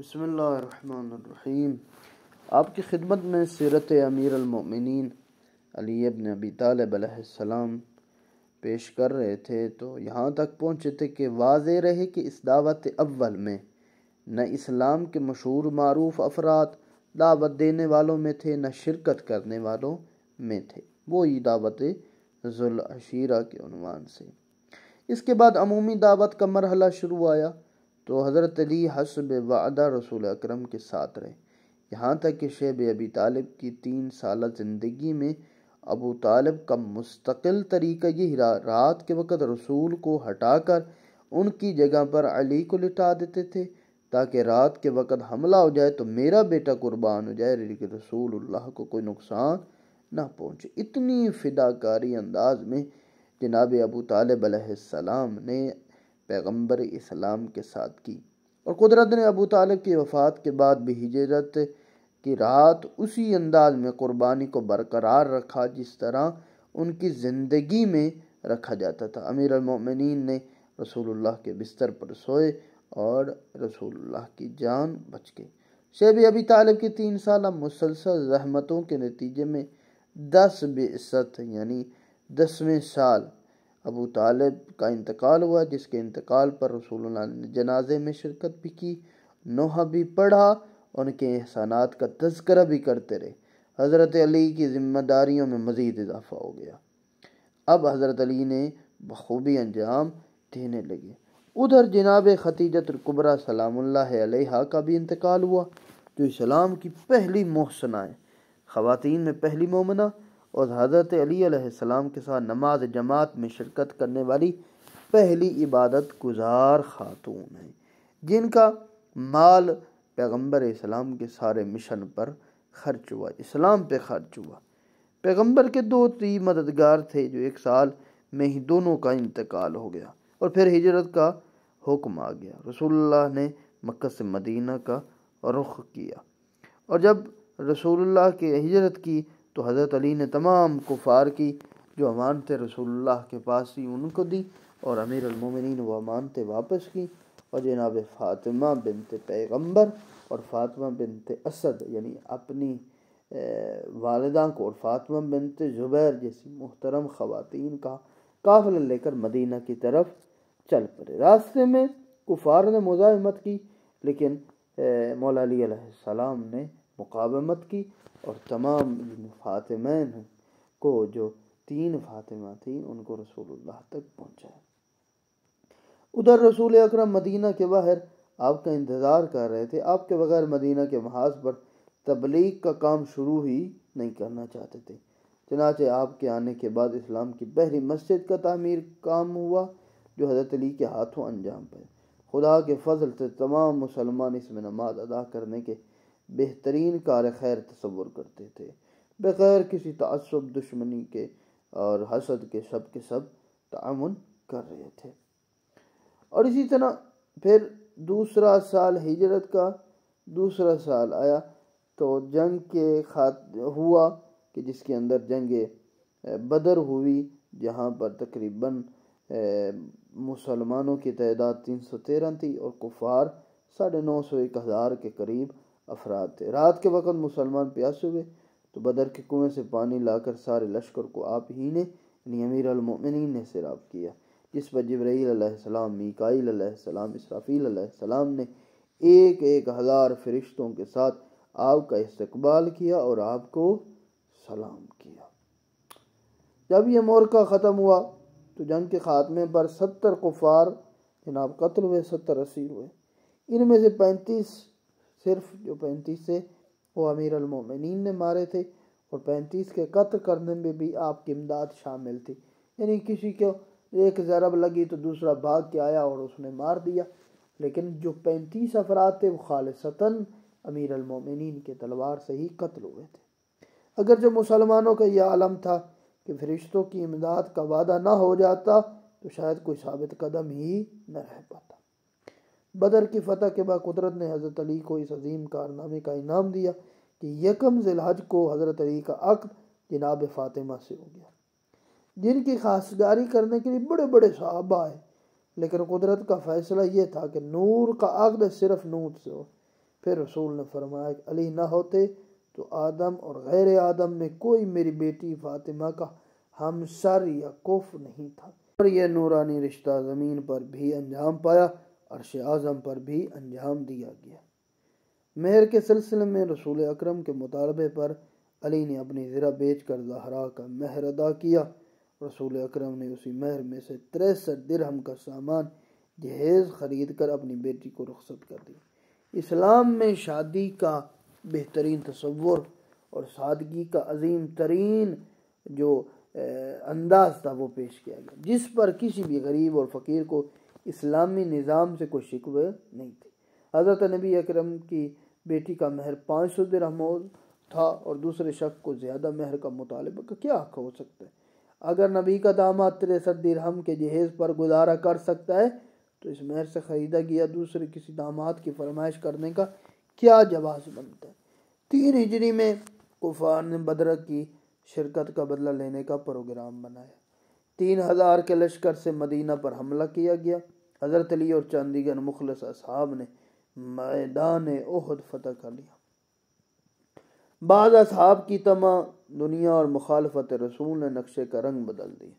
بسم اللہ الرحمن الرحیم۔ آپ کی خدمت میں سیرت امیر المؤمنین علی ابن ابی طالب علیہ السلام پیش کر رہے تھے تو یہاں تک پہنچے تھے کہ واضح رہے کہ اس دعوت اول میں نہ اسلام کے مشہور معروف افراد دعوت دینے والوں میں تھے، نہ شرکت کرنے والوں میں تھے، وہی دعوت ذو العشیرہ کے عنوان سے۔ اس کے بعد عمومی دعوت کا مرحلہ شروع آیا تو حضرت علی حسب وعدہ رسول اکرم کے ساتھ رہے، یہاں تک کہ شیب ابی طالب کی 3 سالہ زندگی میں ابو طالب کا مستقل طریقہ یہ رات کے وقت رسول کو ہٹا کر ان کی جگہ پر علی کو لٹا دیتے تھے تاکہ رات کے وقت حملہ ہو جائے تو میرا بیٹا قربان ہو جائے لیکن رسول اللہ کو کوئی نقصان نہ پہنچے۔ اتنی فداکاری انداز میں جناب ابو طالب علیہ السلام نے پیغمبر اسلام کے ساتھ کی، اور قدرت نے ابو طالب کی وفات کے بعد بھی ہجرت کی رات اسی انداز میں قربانی کو برقرار رکھا جس طرح ان کی زندگی میں رکھا جاتا تھا۔ امیر المؤمنین نے رسول اللہ کے بستر پر سوئے اور رسول اللہ کی جان بچ گئی۔ شیب ابی طالب کی 3 سالہ مسلسل زحمتوں کے نتیجے میں 10 بعثت یعنی 10ویں سال ابو طالب کا انتقال ہوا، جس کے انتقال پر رسول اللہ نے جنازے میں شرکت بھی کی، نوحہ بھی پڑھا، ان کے احسانات کا تذکرہ بھی کرتے رہے۔ حضرت علی کی ذمہ داریوں میں مزید اضافہ ہو گیا، اب حضرت علی نے بخوبی انجام دینے لگے۔ ادھر جناب ختیجۃ الکبریٰ سلام اللہ علیہا کا بھی انتقال ہوا، جو اسلام کی پہلی محسنہ ہے، خواتین میں پہلی مومنہ، اور حضرت علی علیہ السلام کے ساتھ نماز جماعت میں شرکت کرنے والی پہلی عبادت گزار خاتون ہیں، جن کا مال پیغمبر اسلام کے سارے مشن پر خرچ ہوا، اسلام پہ خرچ ہوا۔ پیغمبر کے 2 مددگار تھے جو 1 سال میں ہی دونوں کا انتقال ہو گیا، اور پھر ہجرت کا حکم آ گیا۔ رسول اللہ نے مکہ سے مدینہ کا رخ کیا، اور جب رسول اللہ کی ہجرت کی تو حضرت علی نے تمام کفار کی جو امانتیں رسول اللہ کے پاس تھی ان کو دی، اور امیر المومنین وہ امانتیں واپس کی، اور جناب فاطمہ بنت پیغمبر اور فاطمہ بنت اسد یعنی اپنی والدہ کو اور فاطمہ بنت زبیر جیسی محترم خواتین کا قافلہ لے کر مدینہ کی طرف چل پڑے۔ راستے میں کفار نے مزاحمت کی لیکن مولا علی علیہ السلام نے مقاومت کی اور تمام فاطمین کو، جو 3 فاطمہ تھیں، ان کو رسول اللہ تک پہنچایا۔ ادھر رسول اکرم مدینہ کے باہر آپ کا انتظار کر رہے تھے، آپ کے بغیر مدینہ کے محاذ پر تبلیغ کا کام شروع ہی نہیں کرنا چاہتے تھے۔ چنانچہ آپ کے آنے کے بعد اسلام کی پہلی مسجد کا تعمیر کام ہوا جو حضرت علی کے ہاتھوں انجام پائے۔ خدا کے فضل سے تمام مسلمان اس میں نماز ادا کرنے کے بہترین کار خیر تصور کرتے تھے، بغیر کسی تعصب، دشمنی کے اور حسد کے سب تعاون کر رہے تھے۔ اور اسی طرح پھر دوسرا سال ہجرت کا دوسرا سال آیا تو جنگ کے ہوا کہ جس کے اندر جنگ بدر ہوئی، جہاں پر تقریباً مسلمانوں کی تعداد 313 تھی اور کفار 950-1000 کے قریب افراد تھے۔ رات کے وقت مسلمان پیاسے ہوئے تو بدر کے کنویں سے پانی لا کر سارے لشکر کو آپ ہی نے یعنی امیر المؤمنین نے سیراب کیا، جس پر جبرائیل علیہ السلام، میکائیل علیہ السلام، اسرافیل علیہ السلام نے 1000 فرشتوں کے ساتھ آپ کا استقبال کیا اور آپ کو سلام کیا۔ جب یہ مورکہ ختم ہوا تو جنگ کے خاتمے پر 70 کفار جناب قتل ہوئے، 70 اسیر ہوئے۔ ان میں سے 35 سے وہ امیر المؤمنین نے مارے تھے، اور 35 کے قتل کرنے میں بھی آپ کی امداد شامل تھی، یعنی کسی کو ایک ضرب لگی تو دوسرا بھاگ کے آیا اور اس نے مار دیا، لیکن جو 35 افراد تھے وہ خالصتاً امیر المؤمنین کے تلوار سے ہی قتل ہوئے تھے۔ اگرچہ مسلمانوں کا یہ عالم تھا کہ فرشتوں کی امداد کا وعدہ نہ ہو جاتا تو شاید کوئی ثابت قدم ہی نہ رہ پاتا۔ بدر کی فتح کے بعد قدرت نے حضرت علی کو اس عظیم کارنامے کا انعام دیا کہ 1 ذی الحج کو حضرت علی کا عقد جناب فاطمہ سے ہو گیا، جن کی خاصگاری کرنے کے لیے بڑے بڑے صحابہ آئے، لیکن قدرت کا فیصلہ یہ تھا کہ نور کا عقد صرف نور سے ہو، پھر رسول نے فرمایا کہ علی نہ ہوتے تو آدم اور غیر آدم میں کوئی میری بیٹی فاطمہ کا ہمسر یا کف نہیں تھا۔ اور یہ نورانی رشتہ زمین پر بھی انجام پایا، عرش اعظم پر بھی انجام دیا گیا۔ مہر کے سلسلے میں رسول اکرم کے مطالبے پر علی نے اپنی زرہ بیچ کر زہرا کا مہر ادا کیا۔ رسول اکرم نے اسی مہر میں سے 63 درہم کا سامان جہیز خرید کر اپنی بیٹی کو رخصت کر دیا۔ اسلام میں شادی کا بہترین تصور اور سادگی کا عظیم ترین جو انداز تھا وہ پیش کیا گیا، جس پر کسی بھی غریب اور فقیر کو اسلامی نظام سے کوئی شکوے نہیں تھے۔ حضرت نبی اکرم کی بیٹی کا مہر 500 درہم تھا اور دوسرے شخص کو زیادہ مہر کا مطالبہ کا کیا حق ہو سکتا ہے؟ اگر نبی کا داماد 63 درہم کے جہیز پر گزارا کر سکتا ہے تو اس مہر سے خریدا گیا دوسرے کسی داماد کی فرمائش کرنے کا کیا جواز بنتا ہے؟ 3 ہجری میں کفار نے بدر کی شرکت کا بدلہ لینے کا پروگرام بنایا۔ 3000 کے لشکر سے مدینہ پر حملہ کیا گیا۔ حضرت علی اور چند دیگر مخلص اصحاب نے میدان احد فتح کر لیا۔ بعض اصحاب کی طمع دنیا اور مخالفت رسول نے نقشے کا رنگ بدل دیا۔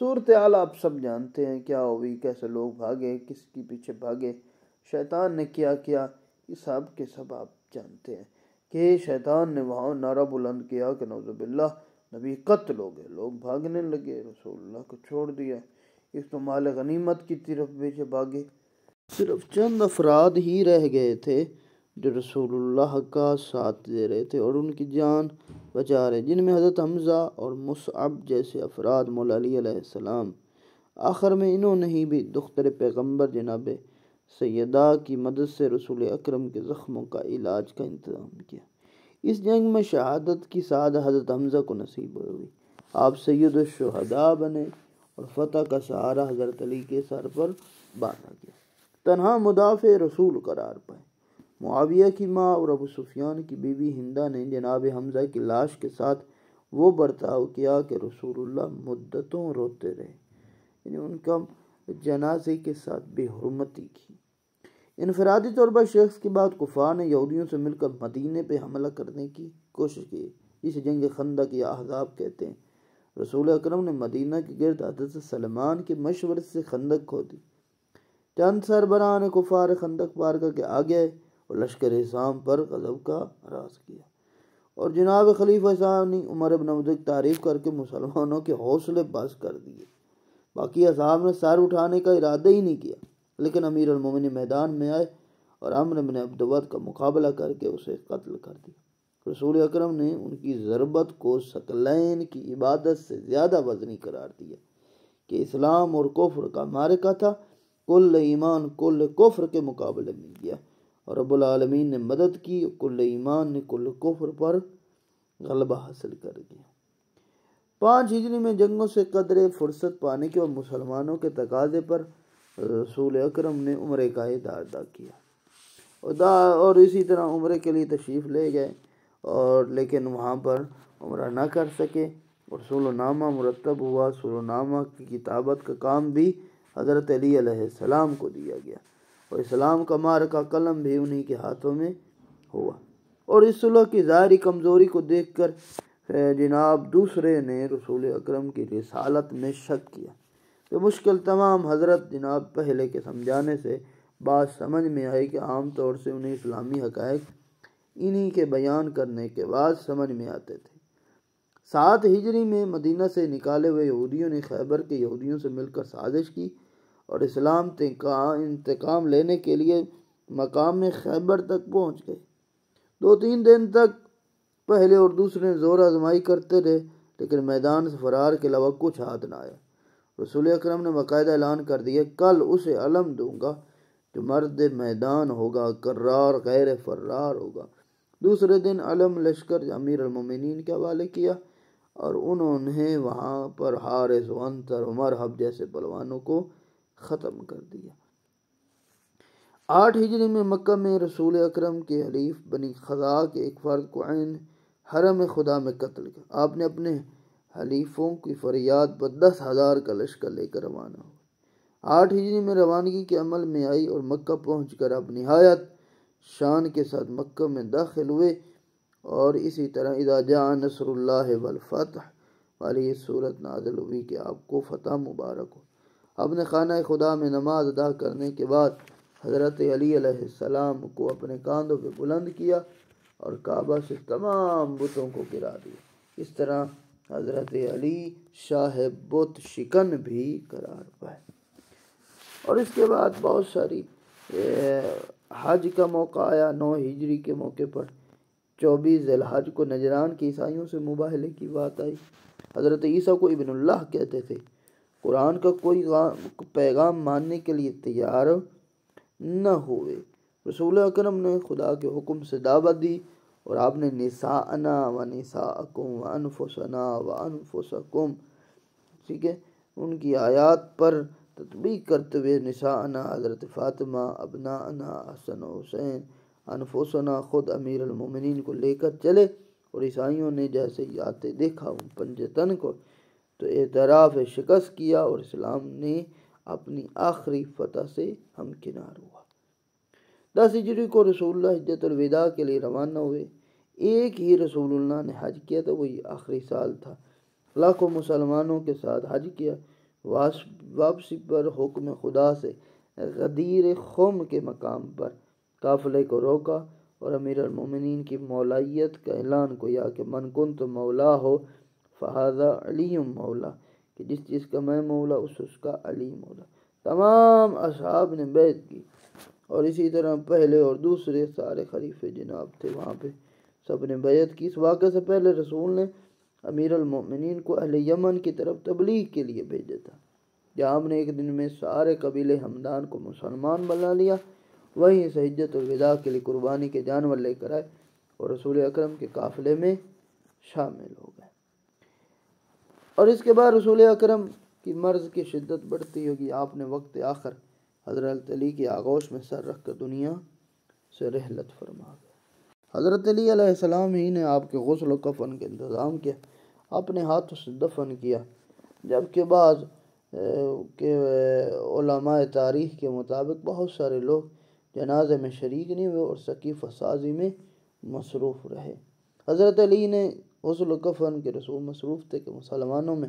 صورتحال آپ سب جانتے ہیں کیا ہوئی، کیسے لوگ بھاگے، کس کے پیچھے بھاگے، شیطان نے کیا کیا، یہ سب کے سب آپ جانتے ہیں کہ شیطان نے وہاں نعرہ بلند کیا کہ نعوذ باللہ نبی قتل ہو گئے، لوگ بھاگنے لگے، رسول اللہ کو چھوڑ دیا، اس تو مال غنیمت کی طرف پیچھے بھاگے۔ صرف چند افراد ہی رہ گئے تھے جو رسول اللہ کا ساتھ دے رہے تھے اور ان کی جان بچا رہے، جن میں حضرت حمزہ اور مصعب جیسے افراد، مولا علی علیہ السلام۔ آخر میں انہوں نے ہی بھی دختر پیغمبر جناب سیدہ کی مدد سے رسول اکرم کے زخموں کا علاج کا انتظام کیا۔ اس جنگ میں شہادت کی سعادت حضرت حمزہ کو نصیب ہوئی، آپ سید الشہداء بنے اور فتح کا سہارا حضرت علی کے سر پر باندھا گیا۔ تنہا مدافع رسول قرار پائے۔ معاویہ کی ماں اور ابو سفیان کی بیوی ہندہ نے جناب حمزہ کی لاش کے ساتھ وہ برتاؤ کیا کہ رسول اللہ مدتوں روتے رہے، یعنی ان کا جنازے کے ساتھ بے حرمتی کی۔ انفرادی طور پر شخص کے بعد کفار نے یہودیوں سے مل کر مدینے پہ حملہ کرنے کی کوشش کی، جسے جنگ خندق یا احزاب کہتے ہیں۔ رسول اکرم نے مدینہ کے گرد حضرت سلمان کے مشورے سے خندق کھودی۔ چند سربراہان کفار خندق پار کر کے آگے اور لشکر حسام پر غضب کا آغاز کیا اور جناب خلیفہ ثانی عمر بن عبد کی تعریف کر کے مسلمانوں کے حوصلے بس کر دیے۔ باقی اصحاب نے سر اٹھانے کا ارادہ ہی نہیں کیا، لیکن امیر المومنین میدان میں آئے اور عمرو بن عبدود کا مقابلہ کر کے اسے قتل کر دیا۔ رسول اکرم نے ان کی ضربت کو ثقلین کی عبادت سے زیادہ وزنی قرار دیا کہ اسلام اور کفر کا معرکہ تھا، کل ایمان کل کفر کے مقابلے میں گیا اور رب العالمین نے مدد کی، کل ایمان نے کل کفر پر غلبہ حاصل کر گیا۔ 5 ہجری میں جنگوں سے قدرے فرصت پانے کے اور مسلمانوں کے تقاضے پر رسول اکرم نے عمرے کا ادا کیا اور اسی طرح عمرے کے لیے تشریف لے گئے اور لیکن وہاں پر عمرہ نہ کر سکے اور سولونامہ مرتب ہوا۔ سولونامہ کی کتابت کا کام بھی حضرت علی علیہ السلام کو دیا گیا اور اسلام کا معرکہ قلم بھی انہی کے ہاتھوں میں ہوا، اور اس صلح کی ظاہری کمزوری کو دیکھ کر جناب دوسرے نے رسول اکرم کی رسالت میں شک کیا۔ تو مشکل تمام حضرت جناب پہلے کے سمجھانے سے بات سمجھ میں آئی کہ عام طور سے انہیں اسلامی حقائق انہی کے بیان کرنے کے بعد سمجھ میں آتے تھے۔ 7 ہجری میں مدینہ سے نکالے ہوئے یہودیوں نے خیبر کے یہودیوں سے مل کر سازش کی اور اسلام انتقام لینے کے لیے مقام خیبر تک پہنچ گئے۔ 2-3 دن تک پہلے اور دوسرے زور آزمائی کرتے رہے، لیکن میدان سے فرار کے علاوہ کچھ ہاتھ نہ آیا۔ رسول اکرم نے باقاعدہ اعلان کر دیا، کل اسے علم دوں گا جو مرد میدان ہوگا، کرار غیر فرار ہوگا۔ دوسرے دن علم لشکر امیر المومنین کے حوالے کیا اور انہوں نے وہاں پر حارث و عنتر و مرحب جیسے پہلوانوں کو ختم کر دیا۔ 8 ہجری میں مکہ میں رسول اکرم کے حلیف بنی خزاعہ کے ایک فرد کو عین حرم خدا میں قتل کیا۔ آپ نے اپنے حلیفوں کی فریاد پر 10,000 کا لشکر لے کر روانہ ہوئے۔ 8 ہجری میں روانگی کے عمل میں آئی اور مکہ پہنچ کر اب نہایت شان کے ساتھ مکہ میں داخل ہوئے، اور اسی طرح اذا جاء نصر اللہ والفتح والی یہ صورت نازل ہوئی کہ آپ کو فتح مبارک ہو۔ اپنے خانہ خدا میں نماز ادا کرنے کے بعد حضرت علی علیہ السلام کو اپنے کاندھوں پہ بلند کیا اور کعبہ سے تمام بتوں کو گرا دیا۔ اس طرح حضرت علی شاہ بت شکن بھی قرار پائے۔ اور اس کے بعد بہت ساری حج کا موقع آیا۔ 9 ہجری کے موقع پر 24 ذی الحج کو نجران کے عیسائیوں سے مباہلے کی بات آئی۔ حضرت عیسیٰ کو ابن اللہ کہتے تھے، قرآن کا کوئی پیغام ماننے کے لیے تیار نہ ہوئے۔ رسول اکرم نے خدا کے حکم سے دعوت دی اور آپ نے نساءنا و نساءکم و انفسنا و انفسکم، ٹھیک ہے، ان کی آیات پر تطبیق کرتے ہوئے نساءنا حضرت فاطمہ، ابناءنا حسن و حسین، انفسنا خود امیر المومنین کو لے کر چلے، اور عیسائیوں نے جیسے ہی آتے دیکھا ان پنجتن کو تو اعتراف شکست کیا، اور اسلام نے اپنی آخری فتح سے ہمکنار ہوا۔ 10 ہجری کو رسول اللہ حجۃ الوداع کے لیے روانہ ہوئے۔ ایک ہی رسول اللہ نے حج کیا تھا، وہی آخری سال تھا۔ لاکھوں مسلمانوں کے ساتھ حج کیا۔ واپسی پر حکم خدا سے غدیر خم کے مقام پر قافلے کو روکا اور امیر المومنین کی مولائیت کا اعلان کیا کہ من کنت مولا ہو فہذا علی مولا، کہ جس چیز کا میں مولا اس کا علی مولا۔ تمام اصحاب نے بیعت کی، اور اسی طرح پہلے اور دوسرے سارے خلیفے جناب تھے وہاں پہ، سب نے بیعت کی۔ اس واقعے سے پہلے رسول نے امیر المومنین کو اہل یمن کی طرف تبلیغ کے لیے بھیجا تھا، جہاں ہم نے ایک دن میں سارے قبیلے ہمدان کو مسلمان بنا لیا۔ وہیں سے حجۃ الوداع کے لیے قربانی کے جانور لے کر آئے اور رسول اکرم کے قافلے میں شامل ہو گئے۔ اور اس کے بعد رسول اکرم کی مرض کی شدت بڑھتی ہوگی۔ آپ نے وقت آخر حضرت علی کی آغوش میں سر رکھ کر دنیا سے رحلت فرما گئے۔ حضرت علی علیہ السلام ہی نے آپ کے غسل و کفن کے انتظام کیا، اپنے ہاتھوں سے دفن کیا، جبکہ بعض کہ علماء تاریخ کے مطابق بہت سارے لوگ جنازے میں شریک نہیں ہوئے اور سقیفہ سازی میں مصروف رہے۔ حضرت علی نے غسل و کفن کے رسول مصروف تھے کہ مسلمانوں میں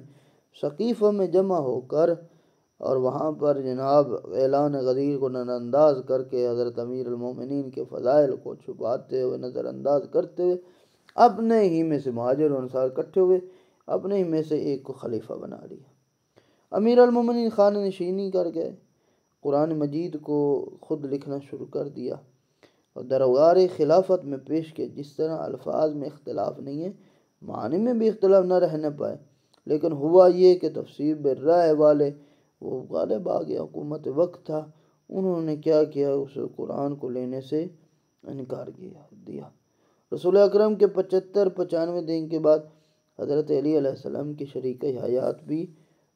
سقیفہ میں جمع ہو کر اور وہاں پر جناب اعلان غدیر کو نظر انداز کر کے حضرت امیر المومنین کے فضائل کو چھپاتے ہوئے، نظر انداز کرتے ہوئے، اپنے ہی میں سے مہاجر و انصار اکٹھے ہوئے، اپنے ہی میں سے ایک کو خلیفہ بنا لیا۔ امیر المومنین خانہ نشینی کر گئے، قرآن مجید کو خود لکھنا شروع کر دیا اور دربار خلافت میں پیش کیا۔ جس طرح الفاظ میں اختلاف نہیں ہے، معنی میں بھی اختلاف نہ رہنے پائے، لیکن ہوا یہ کہ تفسیر بالرائے والے وہ غالب آ گیا، حکومت وقت تھا، انہوں نے کیا کیا، اس قرآن کو لینے سے انکار دیا۔ رسول اکرم کے 75-95 دن کے بعد حضرت علی علیہ السلام کی شریک حیات بھی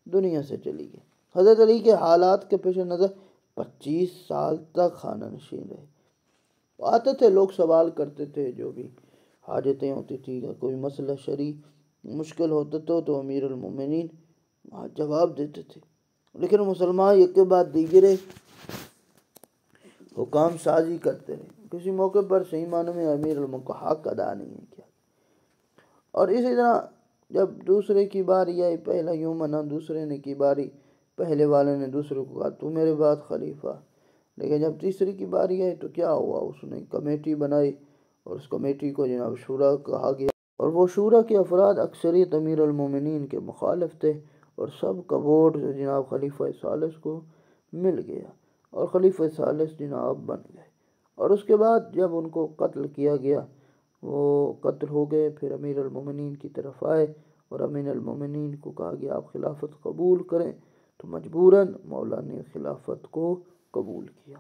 دنیا سے چلی گئی۔ حضرت علی کے حالات کے پیش نظر 25 سال تک خانہ نشین رہے۔ آتے تھے لوگ، سوال کرتے تھے، جو بھی حاجتیں ہوتی تھی، کوئی مسئلہ شرعی مشکل ہوتا تو امیر المومنین جواب دیتے تھے، لیکن مسلمان ایک کے بعد دیگرے حکام سازی کرتے رہے، کسی موقع پر صحیح معنی میں امیر المومنین کو حق ادا نہیں کیا۔ اور اسی طرح جب دوسرے کی باری آئی، پہلا یوں منا، دوسرے نے کی باری، پہلے والے نے دوسرے کو کہا تو میرے بعد خلیفہ، لیکن جب تیسری کی باری آئی تو کیا ہوا، اس نے کمیٹی بنائی اور اس کمیٹی کو جناب شورا کہا گیا، اور وہ شورا کے افراد اکثریت امیر المومنین کے مخالف تھے، اور سب کا ووٹ جناب خلیفہ ثالث کو مل گیا اور خلیفہ ثالث جناب بن گئے۔ اور اس کے بعد جب ان کو قتل کیا گیا، وہ قتل ہو گئے، پھر امیر المومنین کی طرف آئے اور امیر المومنین کو کہا گیا آپ خلافت قبول کریں، تو مجبوراً مولا نے خلافت کو قبول کیا۔